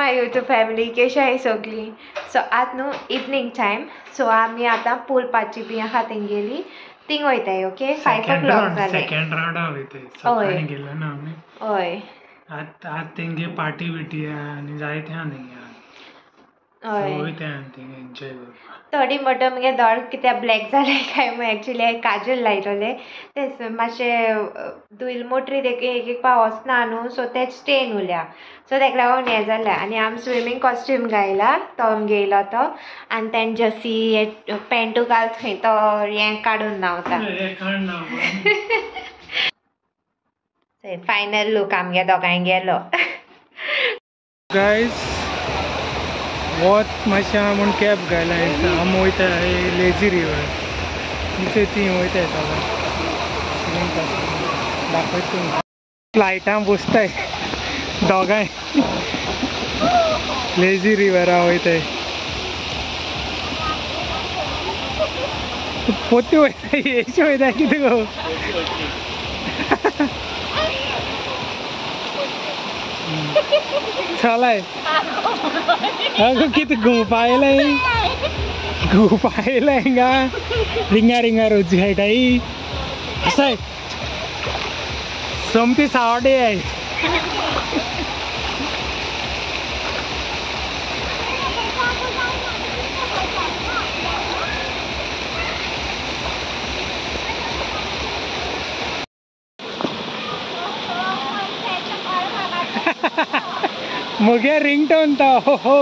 माय YouTube family कशी आहे सगळी. सो आज न्हू इवनिंग टायम. सो आमी आतां पूल पाची बिया खातींग गेली थिंग वयताय. ओके 5 o'clock जाले. सेकंड राउंड वयताय. सकाळी गेलो ना आमी. हय आज तेंगे पार्टी बिटी आनी जायते आहा तेंगे. हय वयताय आमी तेंगे एन्जॉय करपाक. थोडी म्हणटा मगे दोळ कित्याक ब्लॅक जाले काय म्हूण एक्चुली हांवें काजल लायलोले तेच मातशें दुईल मोटरी एक एक पाव वचना न्हू. सो ते स्टेन उरल्या. सो ताका लागून हें जालें आनी आमी स्विमींग कॉस्ट्यूम घायला तो घेयलो तो आनी तें जर्सी पॅन्टू घाल थंय तो हें काडून नावता. फायनल लूक आमगे दोगांय गेलो. गाइस वत मातशें म्हूण कॅब घायला. आमी वयता लेझी रिवर इथे ती वयताय सगळें दाखयता. फ्लायटां बसताय दोगांय लेझी रिवरा वयताय. पोती वयताय येशी वयताय कितें गो. चलाय अगो कितें घुवपायलाय हिंगा रिंगा रिंगा रोजी खेळटाय असाय सोमती सावडे आहे. मुगे रिंगटोन तो हो हो.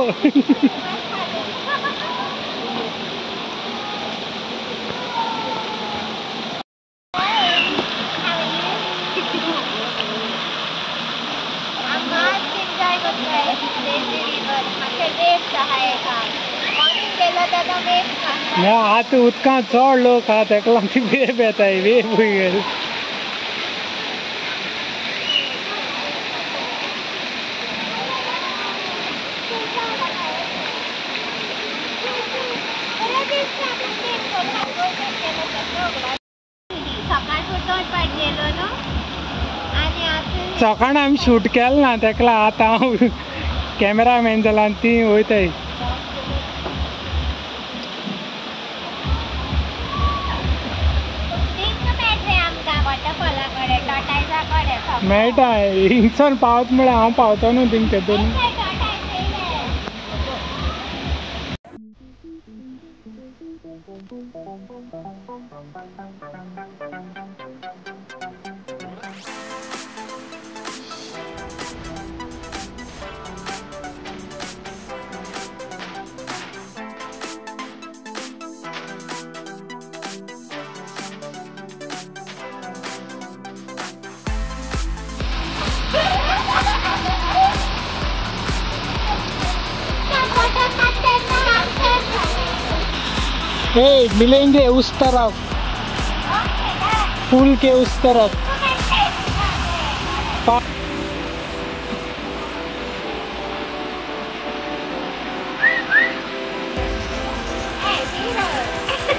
आतां उदकां चड लोक आहा ताका लागून वेव येताय. वेव गेल सकाळी आमी शूट केलें ना ताका लागून आतां हांव कॅमेरामॅन जाला आनी ती वयताय. मेळटा हिंगसून पावत म्हळ्यार हांव पावता न्हू थिंग तेतून. मिलेंगे उस तरफ पुल के उस तरफ.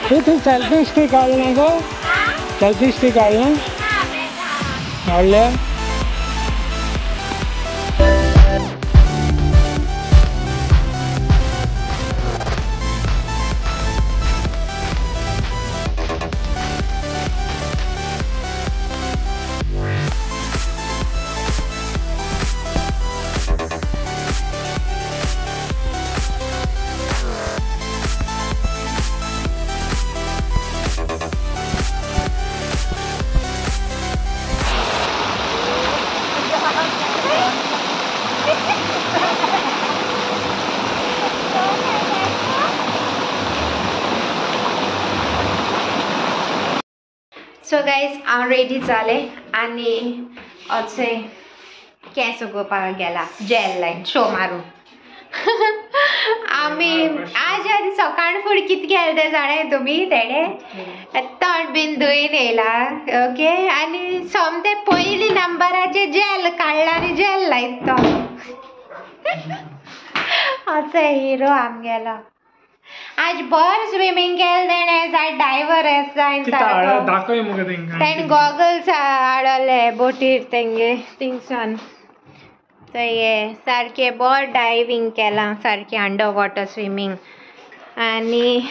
तू सेल्फी स्टिक काढला गो. सेल्फी स्टिक काढला काढल्या. सो गाइज हांव रेडी जाले आनी अशे केंस उगोवपाक गेला जेल लायन शो मारून. आमी आज आनी सकाळ फूड कितें केलें तें जाणाय तुमी. तेणे तोंड बीन धुयन येयला. ओके आनी सोमते पयली नंबराचे जेल काडला आनी जेल लायत तो. असो हिरो आमगेलो. आज बर स्विमींग केलें तेणें जाय डायव्हर जायन दाखय मुगे तेंका. तेणें गॉगल्स हाडले बोटीर तेंगे थिंगसान. हे सारखे बरें डायवींग केलां सारकें अंडर वॉटर स्विमींग आनी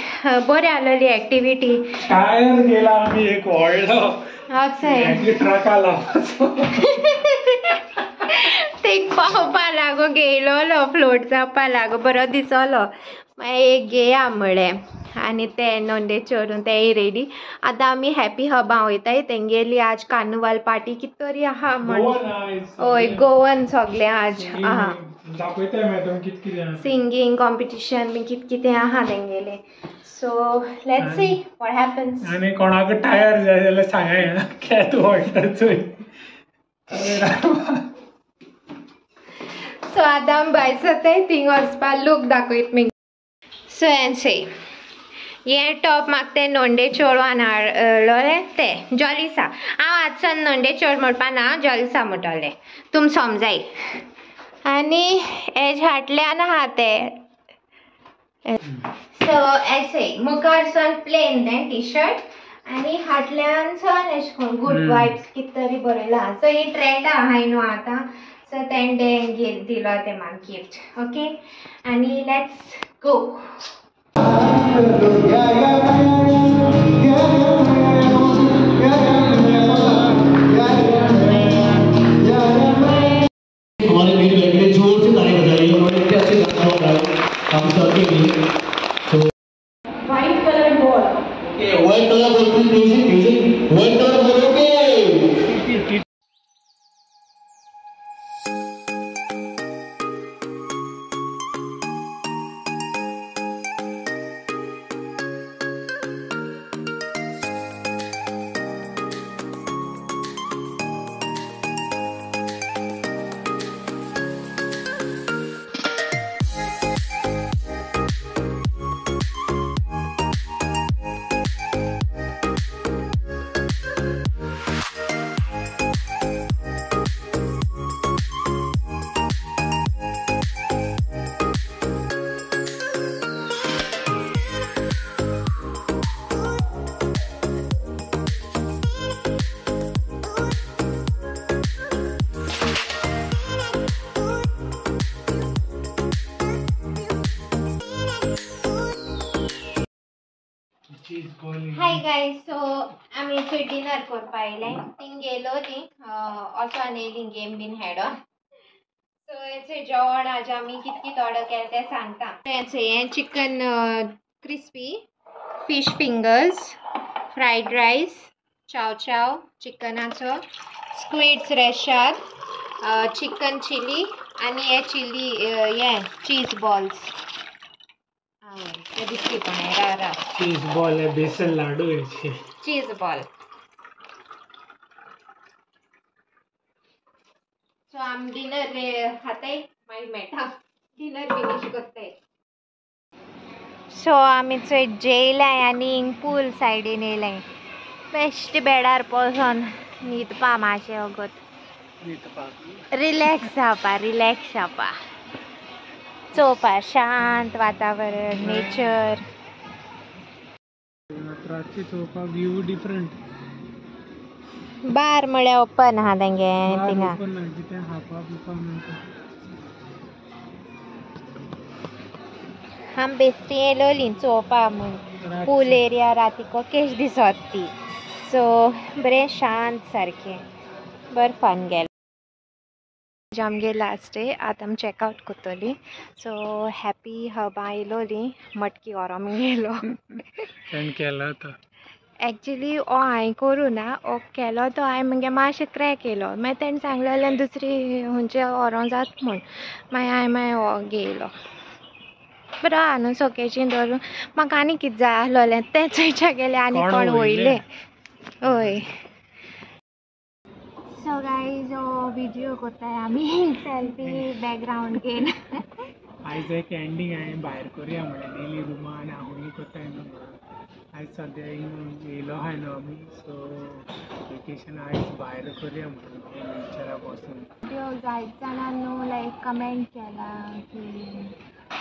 बरें आसलेली एक्टिविटी. टायर गेला आम्ही एक व्हडलो ट्रका लावपाचो ते पावपा लागो गेलोलो फ्लोट जावपा लागो बरो दिसलो मागीर एक घेया म्हळें आनी ते नोंदेचे व्हरून तेय रेडी. आतां आमी हॅपी हबा वयताय तेंगेली आज कार्निवाल पार्टी कित तरी आहा म्हण. हय गोवन सगलें आज आहा सिंगींग कॉम्पिटिशन बी कित कितें आहा तेंगेलें. So let's see what happens. आनी कोणाक टायर जाय जाल्यार सांगाय केत व्हडलो चोय. सो आतां आमी भायर सरताय थिंग वचपा लूक दाखयत मी. सो हे टॉप म्हाका ते नोंडे चोडवान हाडलोलें ते जॉलिसा. हांव आजसान नोंडे चोड म्हणपा ना जॉलिसा म्हणटलें तुम समजाय. आनी हेज हाटल्यान आहा ते सो एसे मुखार सन प्लेन तें टी शर्ट आनी हाटल्यान सन एश कोन गूड वायब्स कित तरी बरयला. सो ही ट्रेंड आहाय न्हू आतां सो तेंडे दिलो ते म्हाका गिफ्ट. ओके आनी लेट्स गो. हमारे मेरे बैठ में जोर से ताली बजाइए और इतने अच्छे गाना हो रहा है हम सबके लिए. तो white colour ball okay white colour बोल म्यूजिक म्यूजिक व्हाइट कलर बोलोगे. Hi guys. सो आमी थंय डिनर करपा आयलें थिंग गेलो न्ही असो आनी गेम बीन हेडोन. सो हेचें जेवण आज आमी कित कित ऑर्डर केलें तें सांगता. हें chicken crispy fish fingers fried rice चाव चाव चिकनाचो स्क्विड्स रेशाद चिकन चिली आनी हे चिली हे चीज बॉल्स. ते दिसली पण रा चीज बॉल है बेसन लाडू है चीज बॉल. सो आम डिनर खाताय मागीर मेळटा डिनर फिनिश करताय. सो आमी थंय जेयलाय आनी पूल सायडीन येयलाय बेश्टे बेडार बसोन न्हिदपा मातशें वगत रिलॅक्स जावपा चोवपा शांत वातावरण नेचर. रातची चोवपा व्यू डिफरंट. बार म्हळ्यार ओपन आहा तेंगे थिंगा. आमी बेश्टी येयलोलीं चोवपा म्हूण पूल एरिया रातीको केश दिसोत ती. सो बरें शांत सारकें बरें फन गेलें. आमगे लास्ट डे आतां आमी चॅकआउट कोत्तोली. सो हॅपी हबा येयलोलीं मटकी व्हरोंक गेलो. केलो तो एक्चुली हो हांवें करूं ना हो केलो तो हांवें मगे मातशें क्रॅक येयलो मागीर तेणें सांगलेलें दुसरी खंयचे व्हरों जाता म्हूण मागीर हो घेयलो. बरो आहा न्हू सोकेचीं धरून. म्हाका आनी कितें जाय आसलोलें तें चोयच्या गेलें आनी कोण वयलें. हय. सो गायज हो व्हिडिओ कोत्ताय आमी सेल्फी बॅकग्रावंड घेवन. आयज एक एंडींग हांवें भायर करुया म्हळें नेली रुमा आनी हांवूय कोत्ताय न्हू. आयज सद्या येयलो आहाय न्हू आमी सो वेकेशन आयज भायर करुया म्हणून नेचराक वचून. व्हिडिओ जायत जाणां न्हू लायक कमेंट केला की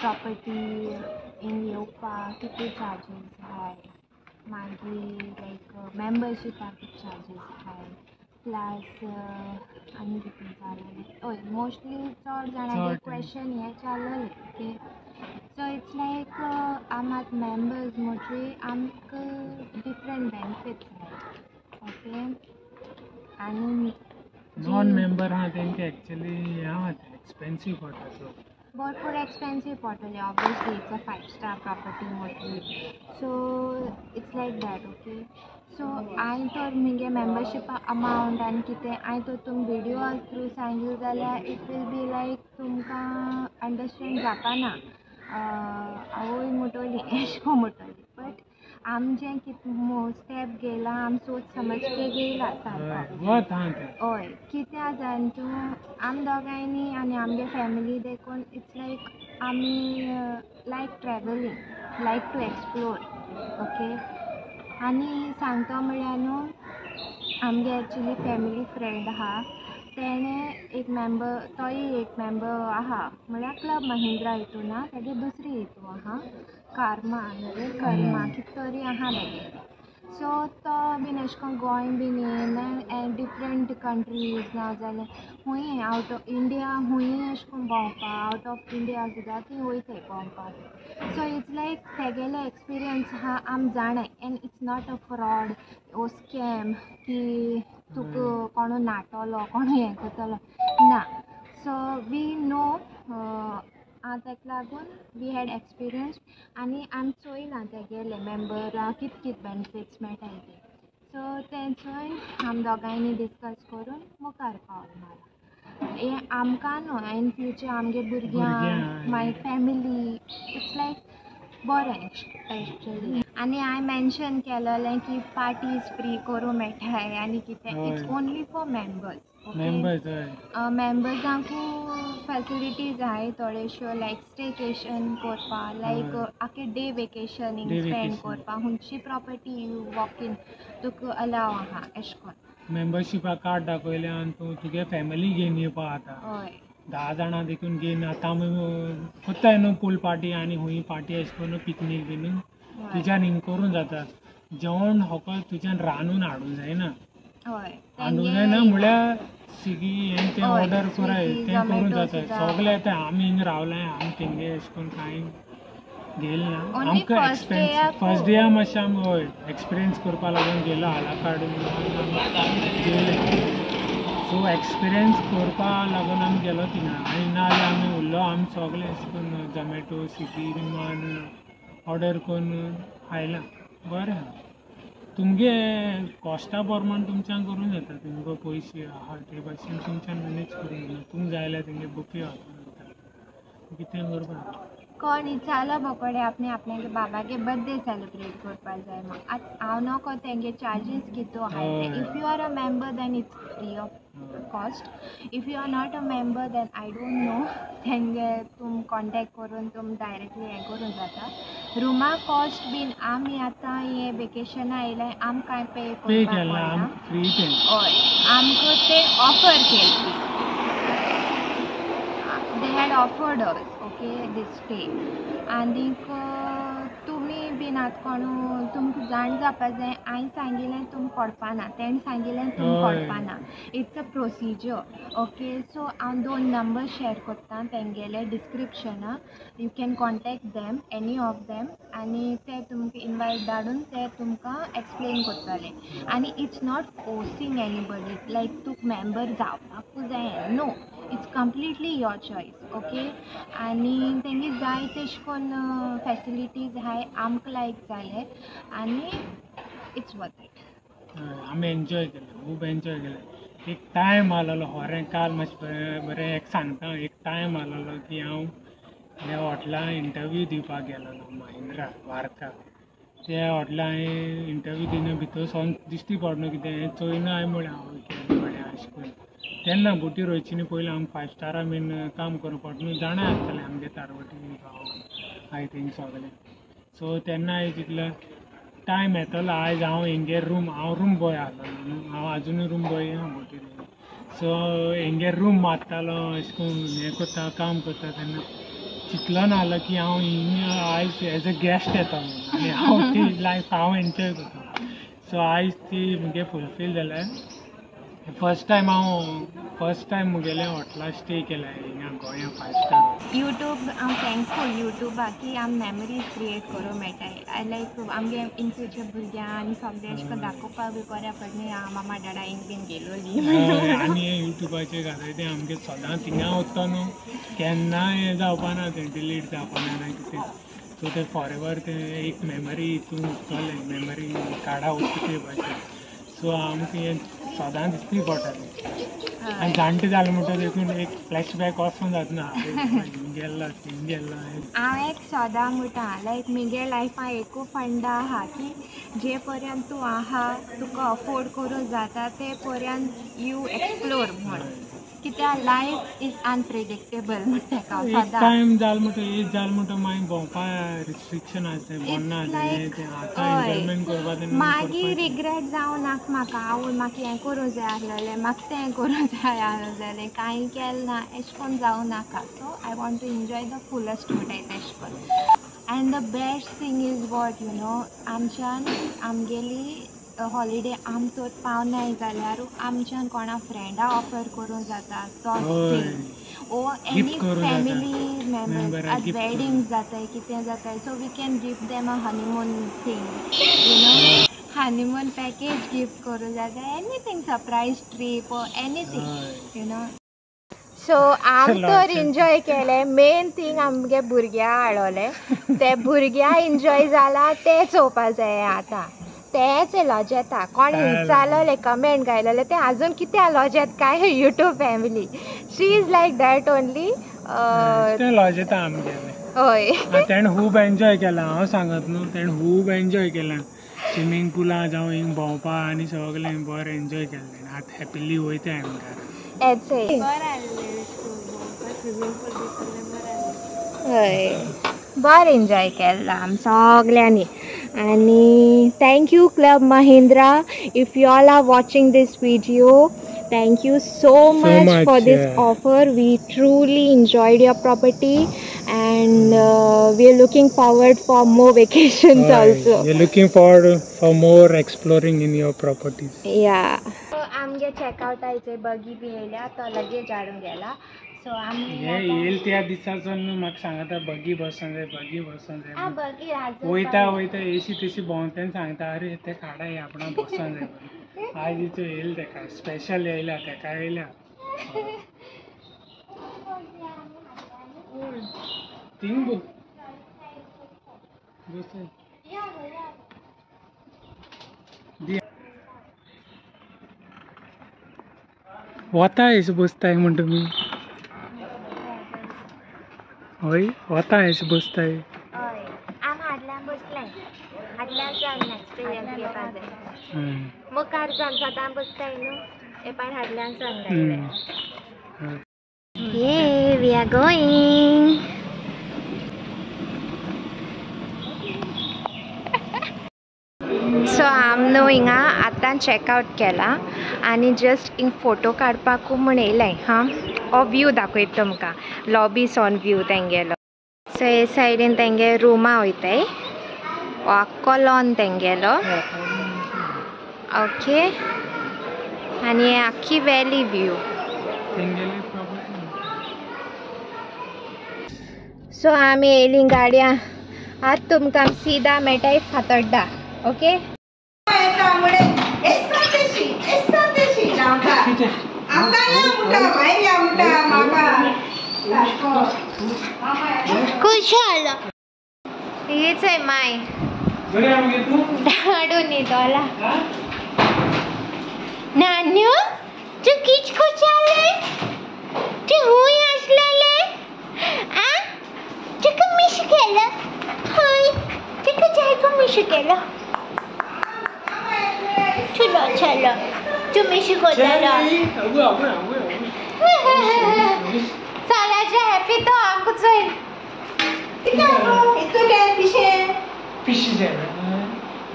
प्रॉपर्टी इन येवपाक कितले चार्जीस आहाय मागीर लायक मेंबरशिपाक कितें चार्जीस आहाय प्लस आनी कितें जालें हय मोस्टली चड जाणांचे चड क्वेश्चन हे जाल्लेले ओके सो इट्स लायक आम आतां मेंबर्स म्हणटरी आमकां डिफरंट बेनिफिट्स मेळटा ओके आनी नॉन मेंबर आहा तेंका एक्चुअली हे आहा एक्सपेन्सीव पडटा सो भरपूर एक्सपेन्सीव पडटलें obviously it's a five star property म्हणटरी so it's like that okay so हांवें तर म्हगे मेंबरशीप अमावंट आनी कितें हांवें तर तुमकां विडियो थ्रू सांगिल्लें जाल्यार इट वील बी लायक तुमकां अंडरस्टँड जावपाना आवय म्हणटली एश को म्हणटली बट आम जें कितें स्टेप घेयला आम सोच समज के घेयला सारको वत आहा तें हय कित्या जाण तूं आम दोगांयनी आनी आमगे फॅमिली देखून इट्स लायक आमी like travelling like to explore okay आनी सांगतो म्हळ्यार न्हू आमगे एक्चुली फॅमिली फ्रेंड आहा तेणें एक मेंबर तोय एक मेंबर आहा म्हळ्यार क्लब महिंद्रा हितून ना तेगे दुसरी हितू आहा कर्मा कितें तरी आहा तेगेलें सो तो बीन अशें करून गोंय बीन येयना एंड डिफरंट कंट्रीज नाजाल्यार खूंय आवट ऑफ इंडिया खूंय अशें करून भोंवपा आवट ऑफ इंडिया सुद्दां ती वयताय भोंवपाक सो इट्स लायक तेगेले एक्सपिरियन्स आहा आम जाणाय and it's not a fraud ओ स्कॅम की तुका कोणू नाटलो कोणू हें करतलो ना सो वी नो ताका लागून वी हॅड एक्सपिरियन्स आनी आमी चोयलां तेगेले मेंबराक कित बेनिफिट्स मेळटाय ते सो तेंचोय आम दोगांयनी डिस्कस करून मुखार पावला हें आमकां न्हू इन फ्युचर आमगे भुरग्यांक माय फॅमिली इट्स लायक बरें एक्चुअली आनी हांवें मेन्शन केलोलें की पार्टीज फ्री करूं मेळटाय आनी कितें it's only for members members हय मेंबर्सांकू फॅसिलिटीज आहाय थोड्योश्यो लायक स्टेकेशन करपा लायक आख्खे डे वेकेशनींग स्पेंड करपा खंयची property walk in Tuka allow आहा एशें कोन्न मेंबरशिपा कार्ड दाखयलें आनी तूं तुगे फॅमिली घेवन येवपा जाता हय 10 जाणां देखून घेवन आतां आमी कोत्ताय न्हू पूल पार्टी आनी खूंय पार्टी अशें करून पिकनीक बीन तुज्यान हिंग करूं जाता जेवण फकत तुज्यान रांदून हाडूंक जायना हय हाडूंक जायना म्हळ्यार स्विगी हें तें ऑर्डर कराय तें करूं जाता सगलें येता आमी हिंग रावलाय आमी तेंगे अशें करून कांय घेयलें ना आमकां एक्सपेन्स फर्स्ट डे मातशें आमी हय एक्सपिरियन्स करपा लागून गेलो आला कार्ड घेयलें सो एक्सपिरियन्स करपा लागून आमी गेलो थिंगा आनी नाजाल्यार आमी उरलो आमी सगलें अशें करून झोमेटो स्विगी विमान ऑर्डर करून खायलां बरें आहा तुमगे कॉस्टा प्रमाण तुमच्यान करूं येता तुमकां पयशे आहा ते भाशेन तुमच्यान मॅनेज करूं येता तुमकां जाय जाल्यार तेंगे बुफे वचूं कितें करपा कोण इचालो बोकोडे आपणे आपल्यागे बाबागे बर्थडे सेलिब्रेट करपा जाय म्हाका आतां हांव नोको तेंगे चार्जीस कितू आहाय ते if you are a member then it's free of cost if you are not a member then I don't know तेंगे तुम कॉन्टेक्ट करून तुम डायरेक्टली हें करूं जाता रुमा कॉस्ट बीन आमी आतां हें वेकेशना येयल्याय आम कांय पे करपाक पडना फ्री तें हय आमकां ते ऑफर केल्ली they had offered us okay this stay आनीक तुमी बीन आतां कोणू तुमकां जाण जावपा जाय हांवें सांगिल्लें तुम पडपाना तेणें सांगिल्लें तुम पडपाना it's a procedure okay so हांव 2 नंबर शेअर कोत्ता तेंगेले डिस्क्रिप्शना you can contact them any of them आनी ते तुमकां इनवायट धाडून ते तुमकां एक्सप्लेन कोत्ताले आनी it's not forcing anybody like तुका मेंबर जावपाकूच जाय no it's completely your choice okay आनी तेंगे जाय तेशें कोन्न फॅसिलिटीज आहाय आमकां लायक जाले आनी इट्स वर्थ इट आमी एन्जॉय केलें खूब एन्जॉय केलें एक टायम आसलोलो होरें काल मातशें बरें एक सांगता एक टायम आसलोलो की हांव ह्या हॉटेलान इंटरव्यू दिवपाक गेलोलो महिंद्रा वार्का त्या हॉटेलान हांवें इंटरव्यू दिना भितर सोन दिश्टी पडना कितें हें चोयना हांवें म्हळें हांव केलें म्हळें अशें करून तेन्ना बोटी रोयचीनी पयलीं आमकां 5 स्टारा बीन काम करपा पडटा न्हू जाणां आसतलें आमगे तारवटी भाव हाय थिंग सगलें सो तेन्ना हांवें चिंतलें टायम येतलो आयज हांव हेंगे हांव रूम बॉय आसलोलो न्हू हांव आजुनूय रूम बॉय आहा बोटीर सो हेंगे रूम मारतालो अशें करून हें करता काम करता तेन्ना चिंतलो नासलो की हांव हिंग आयज एज अ गॅस्ट येता म्हणून आनी हांव ती लायफ हांव एन्जॉय करता सो आयज ती म्हगे फुलफील जाल्या फर्स्ट टाइम मुगेले हॉटेला स्टे केला हिंगा गोंया 5 स्टार यूट्यूब हांव थँकफूल यूट्यूबाक की आम मेमरीज क्रिएट करूं मेळटाय. आय लायक आमगे इन फ्युचर भुरग्यांक आनी सगळे अशें करून दाखोवपाक बी बऱ्या पडनी हांव मामा डॅडाईन बीन गेलोली. आनी हे युट्यूबाचेर घाताय ते आमगे सदां थिंगा वता न्हू केन्ना हें जावपाना तें डिलीट जावपाना ना कितें. सो ते फॉर एवर ते एक मेमरी हितून उरतले मेमरी काडा वता ते भाशेन. सो आमकां हें सदां दिसती पडटालें आनी जाणटे जालें म्हणटा देखून एक फ्लॅशबॅक वचून जातना हिंग गेल्लो थिंग गेल्लो. हांव एक सदां म्हणटा लायक म्हगे लायफान एकू फंड आहा की जे पर्यंत तूं आहा तुका अफोर्ड करूं जाता ते पर्यंत यू एक्सप्लोर म्हण कित्याक लायफ इज अनप्रिडिक्टेबल म्हणटा एक टायम जाल म्हणटा एज जाल म्हणटा मागीर भोंवपा रिस्ट्रिक्शन आसता बोन्ना आतां एन्जॉयमेंट करपा तेन्ना मागीर रिग्रेट जावं नाका म्हाका आवय म्हाका हें करूं जाय आसलेलें म्हाका तें करूं जाय आसलेलें कांय केलें ना अशें करून जावं नाका. So I want to enjoy the fullest म्हणटाय तशें करून. And the best thing is what you know आमच्यान आमगेली हॉलिडे आम तर पावनाय जाल्यार आमच्यान कोणा फ्रेंडा ऑफर करूं जाता तो thing oh any family member आतां वेडिंग जाताय कितें जाताय so we can gift them a honeymoon thing you know honeymoon package gift करूं जाता anything surprise trip oh anything you know. So आम तर एन्जॉय केलें. मेन थिंग आमगे भुरग्यां हाडोले ते भुरग्यां एन्जॉय जाला ते चोवपा जाय आतां. तेच लॉज येता कोण विचारलें कमेंट घायलेलें ते आजून कित्या लॉज येता काय YouTube family she is like that only lodge येता आमगेलें. हय तेणें खूब एन्जॉय केलां हांव सांगत न्हू तेणें खूब एन्जॉय केलां स्विमींग पुलां जावं हिंग भोंवपा आनी सगळें बरें एन्जॉय केलें. आतां हॅपिली वयता आमी घरा. हय बरें एन्जॉय केलां आमी सगल्यांनी. आणि thank you Club Mahindra if you all are watching this video. Thank you so much for this offer. We truly enjoyed your property and we are looking forward for more vacations also. We are looking forward for more exploring in your properties. Yeah. So आमगे checkout आयचे बगी बी येयल्या तो luggage हाडून गेला. So आमी येयल त्या दिसाचो न्हू म्हाका सांगता बगी बसोंक जाय बगी वयता एशी तेशी भोंवता सांगता अरे ते काडा आपणा बसोंक जाय आज इथं येयल तेका स्पेशल येयला तेका येयल्या थिंग वता अशें बसताय म्हण तुमी. हय वता अशें बसताय. हय आम हाडल्यान बसलें हाडल्यान जावन नेक्स्ट इयर घेवपा जाय मुखार जावन सदां बसताय न्हू एपान हाडल्यान जावन घायलें. ये वी आर गोईंग. सो आम न्हू हिंगा आतां चॅकआउट केला आनी जस्ट हिंग फोटो काडपाकू म्हण येयलें हां. हो व्यू दाखयता तुमकां लॉबी सोन व्यू तेंगेलो. सो हे सायडीन तेंगे रुमा वयताय हो आख्खो लॉन तेंगेलो ओके आनी हे आख्खी वॅली व्यू. सो आमी येयलीं गाडयां आतां तुमकां सीदा मेळटाय फातोड्डा. ओके खुशाल हीच आहे माय धाडून येतोला नान्यू तू किच खुशाल तू हुंय आसलेले आ तुका मिस केलं हय तुका जायको मिस केलं चलो चलो तू मिस कोताला सालाच्या हॅपी तो आमको चल इतो काय पिशे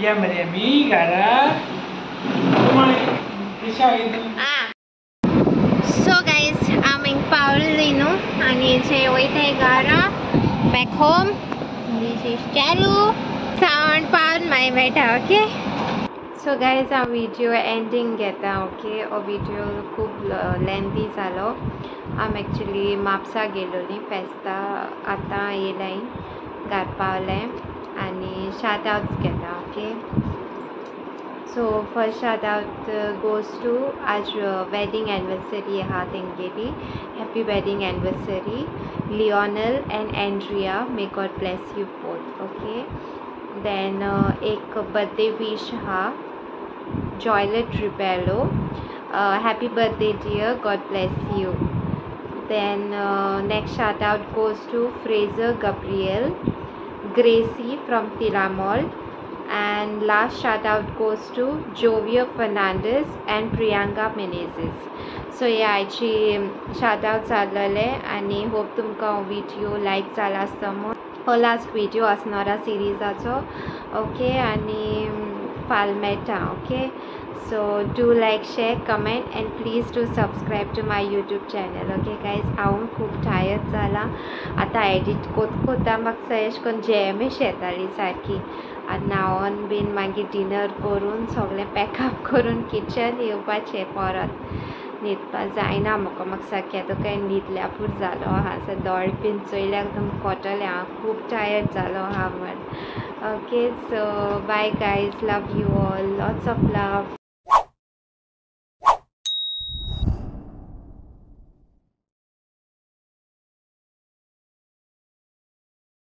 या मरे मी गारा सो गाइस आमी पावली न्हू आनी जे वयताय घरा बॅक होम. दिस इज चालू सावंड पावन माय मेळटा. ओके सो गायज हांव व्हिडिओ एंडींग घेता ओके. हो व्हिडिओ खूब लेंथी जालो. हांव एक्चुली म्हापसा गेलोली फेस्ता आतां येयलें घार पावलें आनी शाउट आउट्स घेता okay. So first shout out goes to आज वेडिंग एनिवर्सरी आहा तेंगेली. Happy wedding anniversary Lionel and Andrea. May God bless you both okay. Then एक बर्थडे विश आहा Joylet Ribello. Happy birthday dear, God bless you. Then next shout out goes to Fraser Gabriel, Gracie from Tilamol, and last shout out goes to Jovia Fernandez and Priyanka Menezes. So yeah, आयची shout out जाल्ले आनी hope तुमकां video लायक जाला आसता म्हूण. हो last video आसनारा सिरिजाचो ओके. आनी फाल मेळटा okay. So do like share comment and please do subscribe to my YouTube channel okay guys. हांव खूब टायर्ड जाला आतां एडीट कोत्ता म्हाका एशें करून जेमश येताली सारकी. आनी न्हांवोन बीन मागीर डिनर करून सगळें पॅकअप करून किचन येवपाचें परत. न्हिदपा जायना म्हाका सारकें येता काय न्हिदल्या पुरो जालो आहा. सो दोळे बीन चोयल्यार तुमकां कोटलें हांव खूब टायर्ड जालो आहा म्हण okay. So bye guys. Love you all. Lots of love.